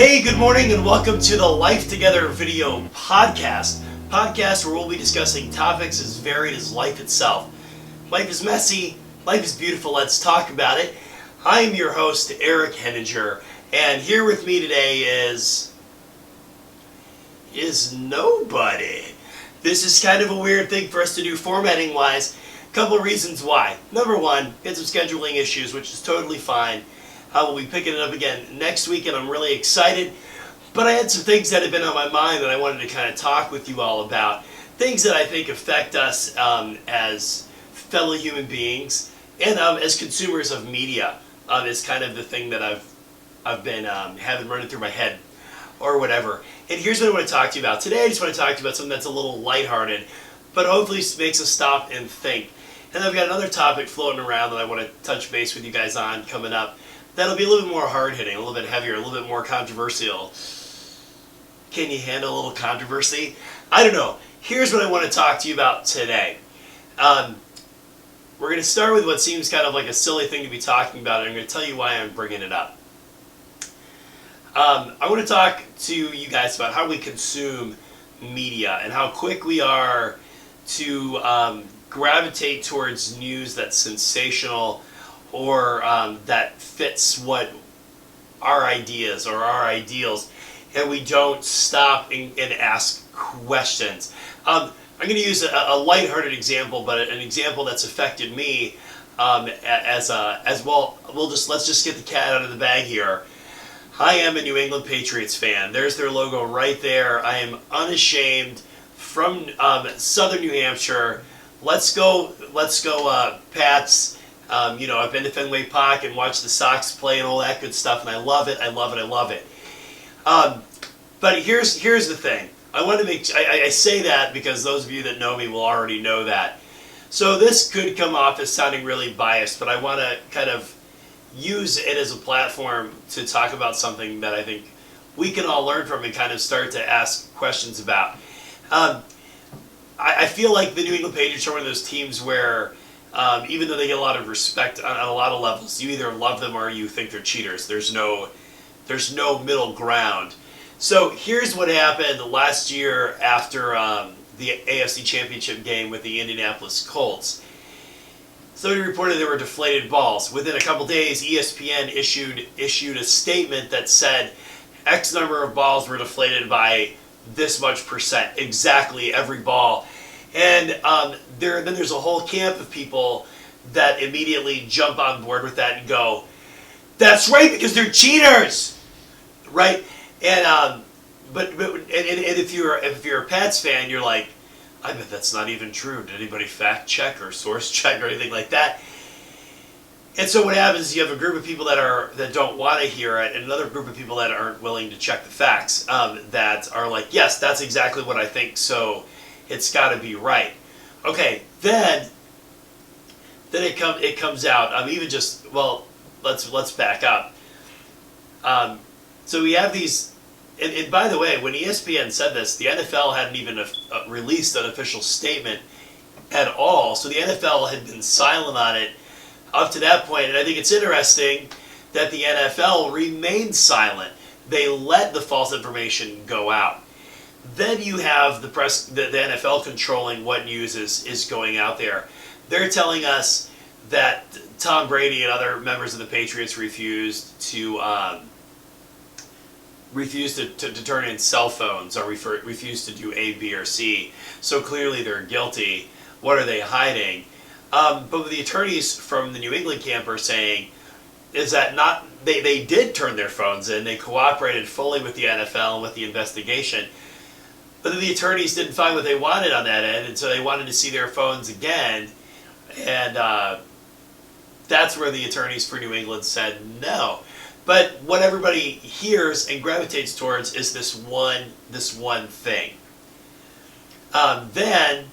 Hey, good morning and welcome to the Life Together video podcast. Podcast where we'll be discussing topics as varied as life itself. Life is messy, life is beautiful, let's talk about it. I am your host, Eric Henninger, and here with me today is nobody. This is kind of a weird thing for us to do formatting wise. Couple of reasons why. Number one, had some scheduling issues, which is totally fine. I will be picking it up again next week, and I'm really excited. But I had some things that have been on my mind that I wanted to kind of talk with you all about. Things that I think affect us as fellow human beings and as consumers of media is kind of the thing that I've been having running through my head or whatever. And here's what I want to talk to you about. Today I just want to talk to you about something that's a little lighthearted, but hopefully makes us stop and think. And I've got another topic floating around that I want to touch base with you guys on coming up. That'll be a little bit more hard-hitting, a little bit heavier, a little bit more controversial. Can you handle a little controversy? I don't know. Here's what I want to talk to you about today. We're going to start with what seems kind of like a silly thing to be talking about, and I'm going to tell you why I'm bringing it up. I want to talk to you guys about how we consume media and how quick we are to gravitate towards news that's sensational or that fits what our ideas or our ideals, and we don't stop and ask questions. I'm going to use a lighthearted example, but an example that's affected me as well. Let's just get the cat out of the bag here. I am a New England Patriots fan. There's their logo right there. I am unashamed, from Southern New Hampshire. Let's go, Pats. I've been to Fenway Park and watched the Sox play and all that good stuff, and I love it. But here's the thing. I say that because those of you that know me will already know that. So this could come off as sounding really biased, but I want to kind of use it as a platform to talk about something that I think we can all learn from and kind of start to ask questions about. I feel like the New England Patriots are one of those teams where even though they get a lot of respect on a lot of levels, you either love them or you think they're cheaters. There's no middle ground. So here's what happened last year after the AFC Championship game with the Indianapolis Colts. Somebody reported there were deflated balls. Within a couple days, ESPN issued a statement that said X number of balls were deflated by this much percent, exactly every ball. And then there's a whole camp of people that immediately jump on board with that and go, "That's right, because they're cheaters," right? And but if you're a Pats fan, you're like, "I bet that's not even true. Did anybody fact check or source check or anything like that?" And so what happens is you have a group of people that don't want to hear it, and another group of people that aren't willing to check the facts that are like, "Yes, that's exactly what I think. So it's got to be right." Okay, then it comes out. Let's back up. So we have these, and by the way, when ESPN said this, the NFL hadn't even released an official statement at all. So the NFL had been silent on it up to that point, and I think it's interesting that the NFL remained silent. They let the false information go out. Then you have the press, the NFL controlling what news is going out there. They're telling us that Tom Brady and other members of the Patriots refused to turn in cell phones or refused to do A, B, or C. So clearly they're guilty. What are they hiding? But what the attorneys from the New England camp are saying is that they did turn their phones in. They cooperated fully with the NFL and with the investigation. But then the attorneys didn't find what they wanted on that end, and so they wanted to see their phones again. And that's where the attorneys for New England said no. But what everybody hears and gravitates towards is this one thing. Then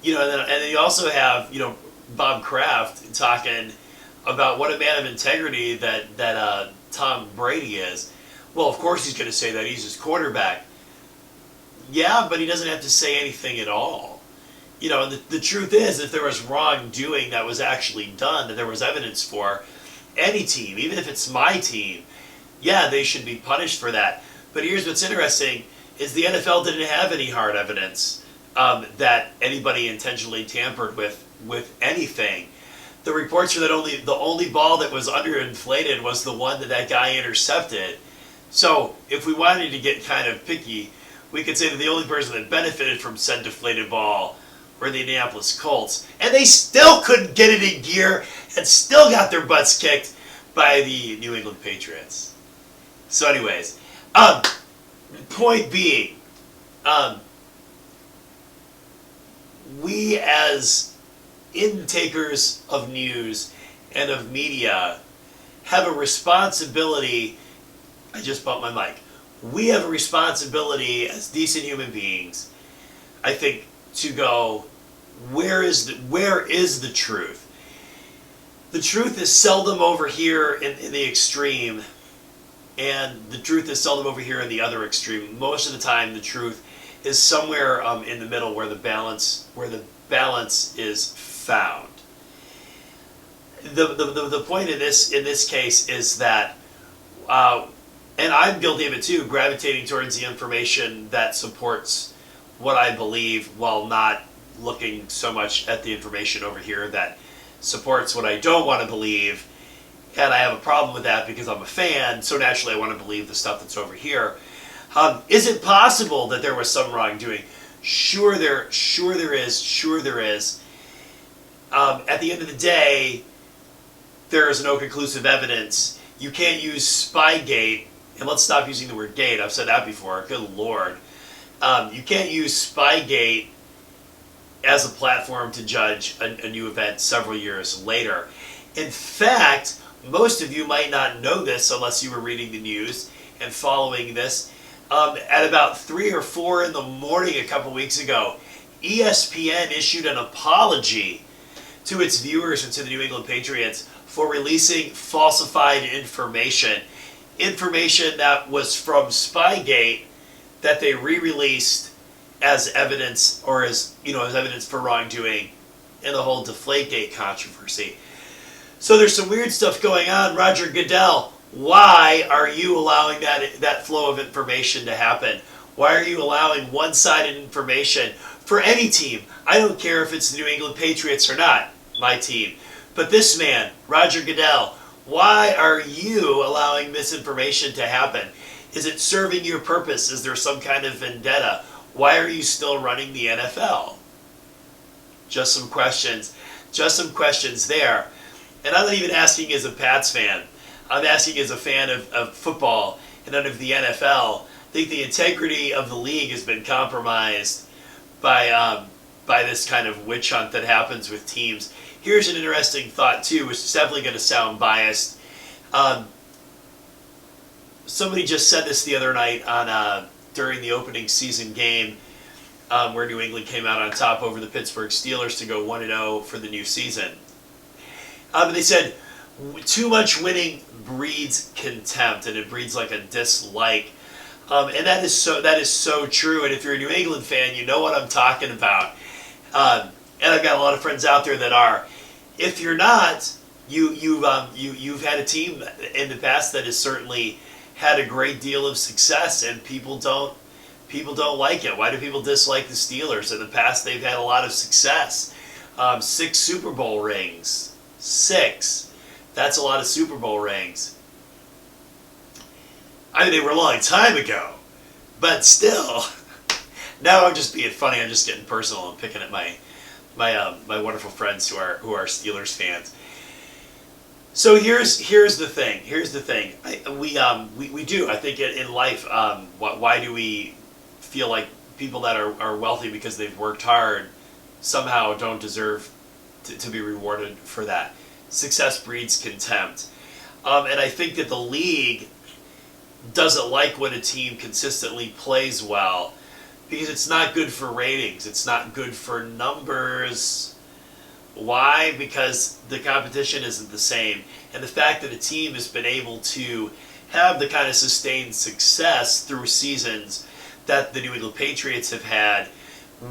you also have Bob Kraft talking about what a man of integrity that Tom Brady is. Well, of course he's going to say that. He's his quarterback. Yeah, but he doesn't have to say anything at all. The truth is, if there was wrongdoing that was actually done, that there was evidence for, any team, even if it's my team, yeah, they should be punished for that. But here's what's interesting, is the NFL didn't have any hard evidence that anybody intentionally tampered with anything. The reports are that the only ball that was underinflated was the one that guy intercepted. So if we wanted to get kind of picky, we could say that the only person that benefited from said deflated ball were the Indianapolis Colts. And they still couldn't get it in gear and still got their butts kicked by the New England Patriots. So anyways, point being, we as intakers of news and of media have a responsibility. I just bumped my mic. We have a responsibility as decent human beings, I think, to go, where is the truth? The truth is seldom over here in the extreme, and the truth is seldom over here in the other extreme. Most of the time, the truth is somewhere in the middle, where the balance is found. The point in this case is that, and I'm guilty of it too, gravitating towards the information that supports what I believe, while not looking so much at the information over here that supports what I don't want to believe. And I have a problem with that because I'm a fan, so naturally I want to believe the stuff that's over here. Is it possible that there was some wrongdoing? Sure there is. At the end of the day, there is no conclusive evidence. You can't use Spygate, and let's stop using the word gate. I've said that before. Good Lord. You can't use Spygate as a platform to judge a new event several years later. In fact, most of you might not know this unless you were reading the news and following this. At about 3 or 4 in the morning a couple weeks ago, ESPN issued an apology to its viewers and to the New England Patriots for releasing falsified information. Information that was from Spygate that they re-released as evidence, or as evidence for wrongdoing in the whole Deflategate controversy. So there's some weird stuff going on. Roger Goodell, why are you allowing that flow of information to happen? Why are you allowing one-sided information for any team? I don't care if it's the New England Patriots or not, my team. But this man, Roger Goodell, why are you allowing misinformation to happen? Is it serving your purpose? Is there some kind of vendetta? Why are you still running the NFL? Just some questions. Just some questions there. And I'm not even asking as a Pats fan. I'm asking as a fan of football and of the NFL. I think the integrity of the league has been compromised by this kind of witch hunt that happens with teams. Here's an interesting thought too, which is definitely going to sound biased. Somebody just said this the other night on during the opening season game, where New England came out on top over the Pittsburgh Steelers to go 1-0 for the new season. They said, too much winning breeds contempt, and it breeds like a dislike. And that is so true. And if you're a New England fan, you know what I'm talking about. And I've got a lot of friends out there that are. If you're not, you've had a team in the past that has certainly had a great deal of success, and people don't like it. Why do people dislike the Steelers? In the past, they've had a lot of success. 6 Super Bowl rings. 6. That's a lot of Super Bowl rings. I mean, they were a long time ago, but still. Now I'm just being funny. I'm just getting personal and picking at my wonderful friends who are Steelers fans. So here's the thing. We do. I think in life, why do we feel like people that are wealthy because they've worked hard somehow don't deserve to be rewarded for that? Success breeds contempt. And I think that the league doesn't like when a team consistently plays well, because it's not good for ratings. It's not good for numbers. Why? Because the competition isn't the same. And the fact that a team has been able to have the kind of sustained success through seasons that the New England Patriots have had,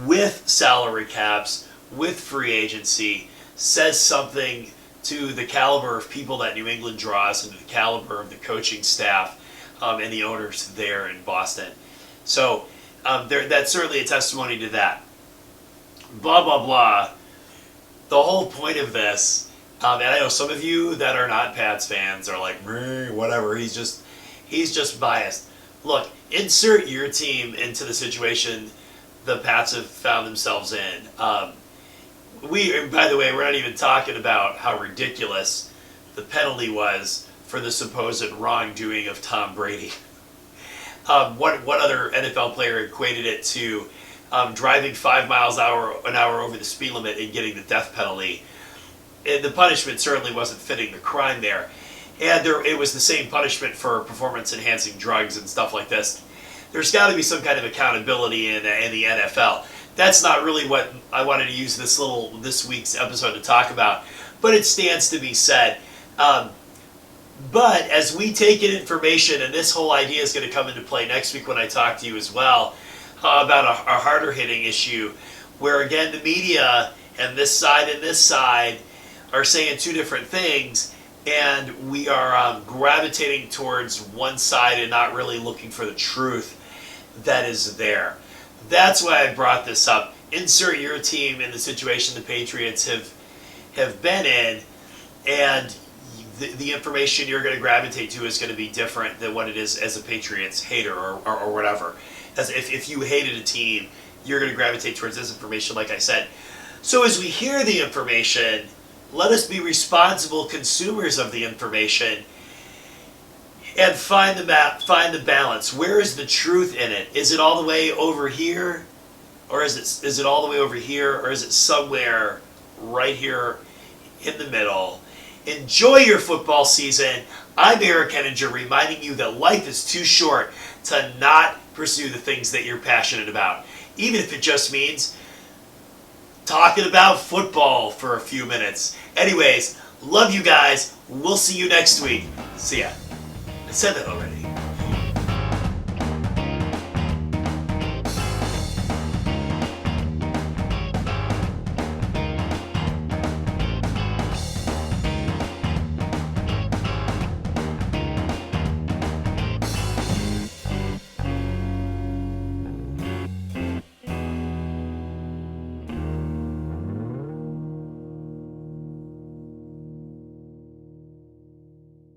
with salary caps, with free agency, says something to the caliber of people that New England draws and to the caliber of the coaching staff and the owners there in Boston. So that's certainly a testimony to that. Blah, blah, blah. The whole point of this, and I know some of you that are not Pats fans are like, whatever, he's just biased. Look, insert your team into the situation the Pats have found themselves in. By the way, we're not even talking about how ridiculous the penalty was for the supposed wrongdoing of Tom Brady. What other NFL player equated it to driving 5 miles an hour over the speed limit and getting the death penalty? And the punishment certainly wasn't fitting the crime there. And it was the same punishment for performance-enhancing drugs and stuff like this. There's got to be some kind of accountability in the NFL. That's not really what I wanted to use this week's episode to talk about, but it stands to be said. But as we take in information, and this whole idea is going to come into play next week when I talk to you as well about a harder hitting issue, where again the media and this side are saying two different things, and we are gravitating towards one side and not really looking for the truth that is there. That's why I brought this up. Insert your team in the situation the Patriots have been in, and the information you're going to gravitate to is going to be different than what it is as a Patriots hater or whatever. As if you hated a team, you're going to gravitate towards this information, like I said. So as we hear the information, let us be responsible consumers of the information and find the balance. Where is the truth in it? Is it all the way over here, or is it all the way over here, or is it somewhere right here in the middle? Enjoy your football season. I'm Eric Henninger, reminding you that life is too short to not pursue the things that you're passionate about, even if it just means talking about football for a few minutes. Anyways, love you guys. We'll see you next week. See ya. I said that already.